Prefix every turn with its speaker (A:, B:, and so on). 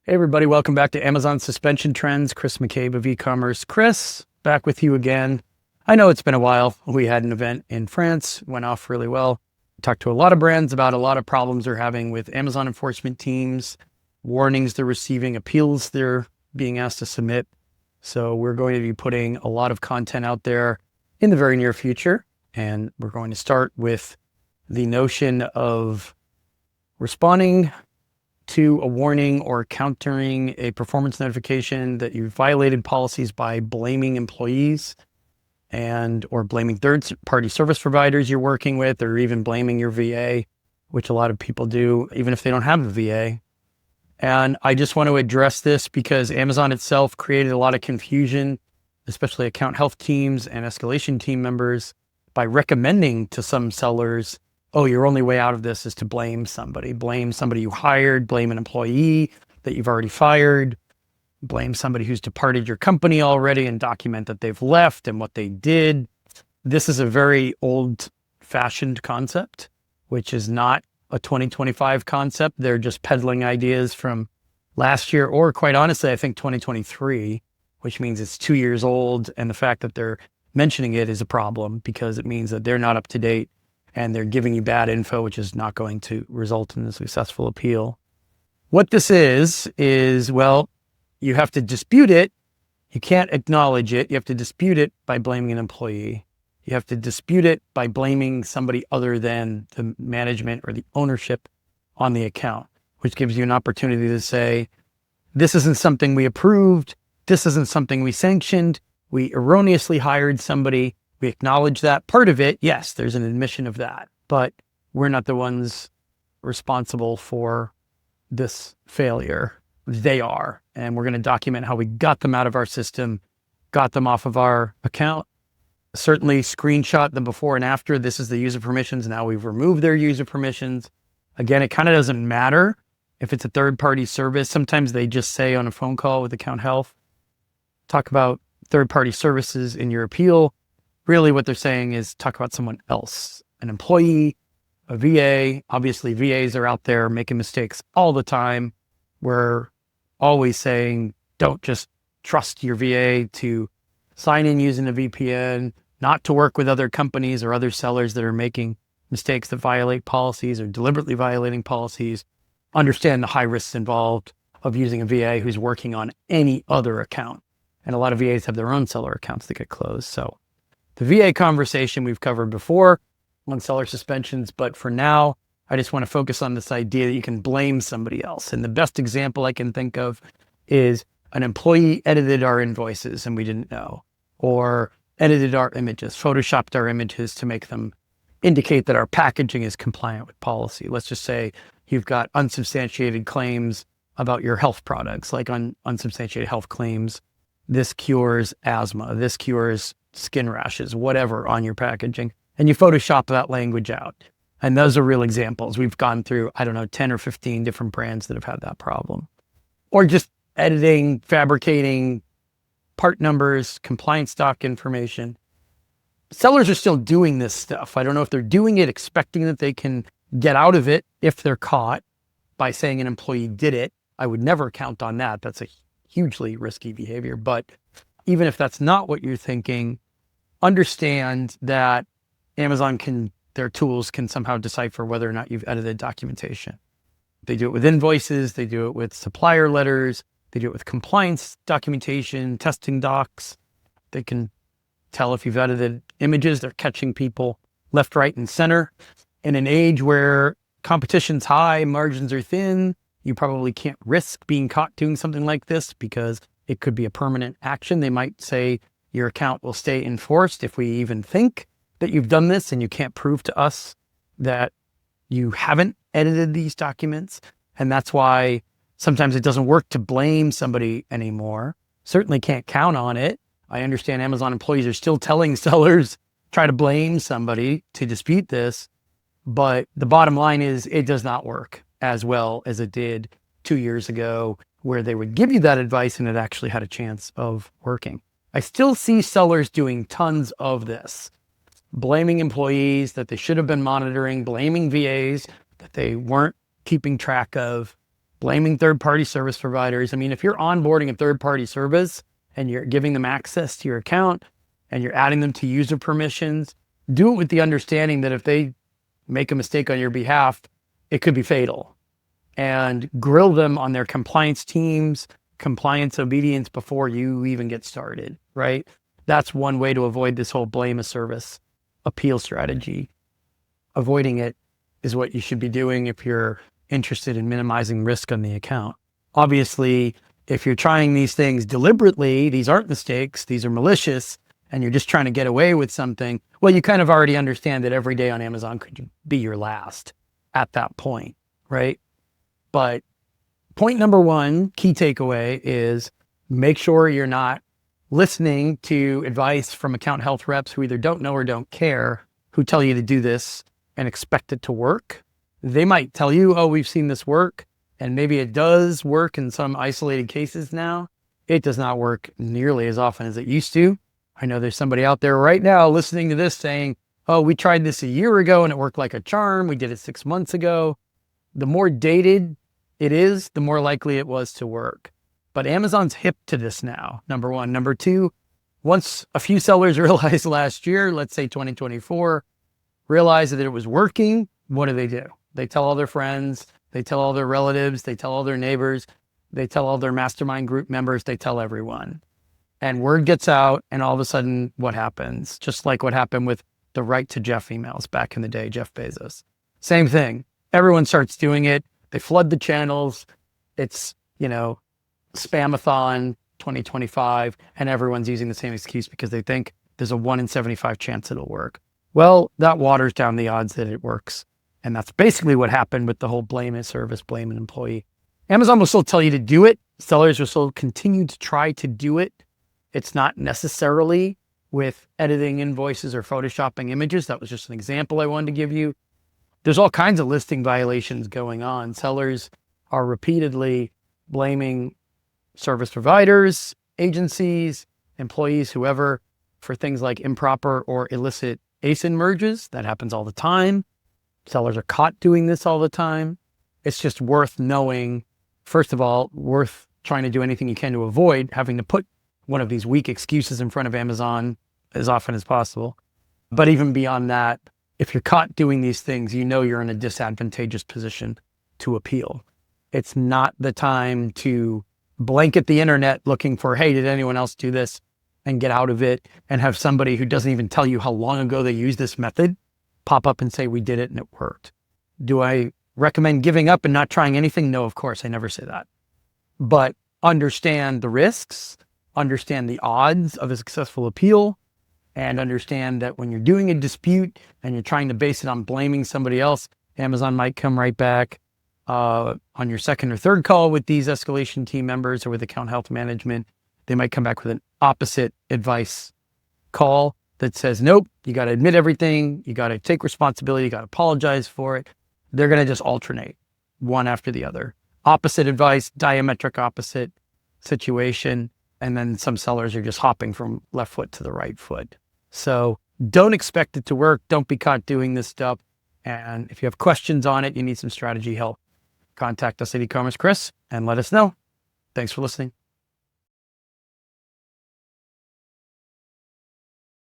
A: Hey everybody, welcome back to Amazon Suspension Trends. Chris McCabe of e-commerce. Chris, back with you again. I know it's been a while. We had an event in France, went off really well. Talked to a lot of brands about a lot of problems they're having with Amazon enforcement teams, warnings they're receiving, appeals they're being asked to submit. So we're going to be putting a lot of content out there in the very near future. And we're going to start with the notion of responding to a warning or countering a performance notification that you violated policies by blaming employees or blaming third-party service providers you're working with, or even blaming your VA, which a lot of people do, even if they don't have a VA. And I just want to address this because Amazon itself created a lot of confusion, especially account health teams and escalation team members, by recommending to some sellers, oh, your only way out of this is to blame somebody you hired, blame an employee that you've already fired, blame somebody who's departed your company already and document that they've left and what they did. This is a very old-fashioned concept, which is not a 2025 concept. They're just peddling ideas from last year, or quite honestly, I think 2023, which means it's 2 years old. And the fact that they're mentioning it is a problem because it means that they're not up to date and they're giving you bad info, which is not going to result in a successful appeal. What this is, well, you have to dispute it. You can't acknowledge it. You have to dispute it by blaming an employee. You have to dispute it by blaming somebody other than the management or the ownership on the account, which gives you an opportunity to say, this isn't something we approved. This isn't something we sanctioned. We erroneously hired somebody. We acknowledge that part of it. Yes, there's an admission of that, but we're not the ones responsible for this failure. They are. And we're going to document how we got them out of our system, got them off of our account. Certainly screenshot the before and after. This is the user permissions. Now we've removed their user permissions. Again, it kind of doesn't matter if it's a third-party service. Sometimes they just say on a phone call with account health, talk about third-party services in your appeal. Really what they're saying is talk about someone else, an employee, a VA. Obviously, VAs are out there making mistakes all the time. We're always saying, don't just trust your VA to sign in using a VPN, not to work with other companies or other sellers that are making mistakes that violate policies or deliberately violating policies. Understand the high risks involved of using a VA who's working on any other account. And a lot of VAs have their own seller accounts that get closed. So the VA conversation we've covered before on seller suspensions, but for now, I just want to focus on this idea that you can blame somebody else. And the best example I can think of is an employee edited our invoices and we didn't know, or edited our images, photoshopped our images to make them indicate that our packaging is compliant with policy. Let's just say you've got unsubstantiated claims about your health products, like on unsubstantiated health claims. This cures asthma, this cures skin rashes, whatever on your packaging, and you Photoshop that language out. And those are real examples. We've gone through, 10 or 15 different brands that have had that problem. Or just editing, fabricating part numbers, compliance stock information. Sellers are still doing this stuff. I don't know if they're doing it expecting that they can get out of it if they're caught by saying an employee did it. I would never count on that. That's a hugely risky behavior. But even if that's not what you're thinking, understand that their tools can somehow decipher whether or not you've edited documentation. They do it with invoices, they do it with supplier letters, they do it with compliance documentation, testing docs. They can tell if you've edited images. They're catching people left, right, and center. In an age where competition's high, margins are thin, you probably can't risk being caught doing something like this because it could be a permanent action. They might say your account will stay enforced if we even think that you've done this and you can't prove to us that you haven't edited these documents. And that's why sometimes it doesn't work to blame somebody anymore. Certainly can't count on it. I understand Amazon employees are still telling sellers, try to blame somebody to dispute this. But the bottom line is it does not work as well as it did 2 years ago, where they would give you that advice and it actually had a chance of working. I still see sellers doing tons of this, blaming employees that they should have been monitoring, blaming VAs that they weren't keeping track of. blaming third-party service providers. I mean, if you're onboarding a third-party service and you're giving them access to your account and you're adding them to user permissions, do it with the understanding that if they make a mistake on your behalf, it could be fatal. And grill them on their compliance teams, compliance obedience before you even get started, right? That's one way to avoid this whole blame a service appeal strategy. Avoiding it is what you should be doing if you're interested in minimizing risk on the account. Obviously, if you're trying these things deliberately, these aren't mistakes, these are malicious, and you're just trying to get away with something, well, you kind of already understand that every day on Amazon could be your last at that point, right? But point number one, key takeaway is make sure you're not listening to advice from account health reps who either don't know or don't care, who tell you to do this and expect it to work. They might tell you, oh, we've seen this work, and maybe it does work in some isolated cases now. It does not work nearly as often as it used to. I know there's somebody out there right now listening to this saying, oh, we tried this a year ago and it worked like a charm. We did it 6 months ago. The more dated it is, the more likely it was to work. But Amazon's hip to this now, number one. Number two, once a few sellers realized last year, let's say 2024, realized that it was working, what do? They tell all their friends, they tell all their relatives, they tell all their neighbors, they tell all their mastermind group members, they tell everyone. And word gets out, and all of a sudden, what happens? Just like what happened with the Right to Jeff emails back in the day, Jeff Bezos. Same thing. Everyone starts doing it. They flood the channels. It's, Spamathon 2025, and everyone's using the same excuse because they think there's a 1 in 75 chance it'll work. Well, that waters down the odds that it works. And that's basically what happened with the whole blame a service, blame an employee. Amazon will still tell you to do it. Sellers will still continue to try to do it. It's not necessarily with editing invoices or photoshopping images. That was just an example I wanted to give you. There's all kinds of listing violations going on. Sellers are repeatedly blaming service providers, agencies, employees, whoever, for things like improper or illicit ASIN merges. That happens all the time. Sellers are caught doing this all the time. It's just worth knowing, first of all, worth trying to do anything you can to avoid having to put one of these weak excuses in front of Amazon as often as possible. But even beyond that, if you're caught doing these things, you're in a disadvantageous position to appeal. It's not the time to blanket the internet looking for, hey, did anyone else do this, and get out of it, and have somebody who doesn't even tell you how long ago they used this method pop up and say, we did it and it worked. Do I recommend giving up and not trying anything? No, of course, I never say that. But understand the risks, understand the odds of a successful appeal, and understand that when you're doing a dispute and you're trying to base it on blaming somebody else, Amazon might come right back on your second or third call with these escalation team members or with account health management. They might come back with an opposite advice call that says, nope, you got to admit everything. You got to take responsibility. You got to apologize for it. They're going to just alternate one after the other. Opposite advice, diametric opposite situation. And then some sellers are just hopping from left foot to the right foot. So don't expect it to work. Don't be caught doing this stuff. And if you have questions on it, you need some strategy help, contact us at e-commerce Chris and let us know. Thanks for listening.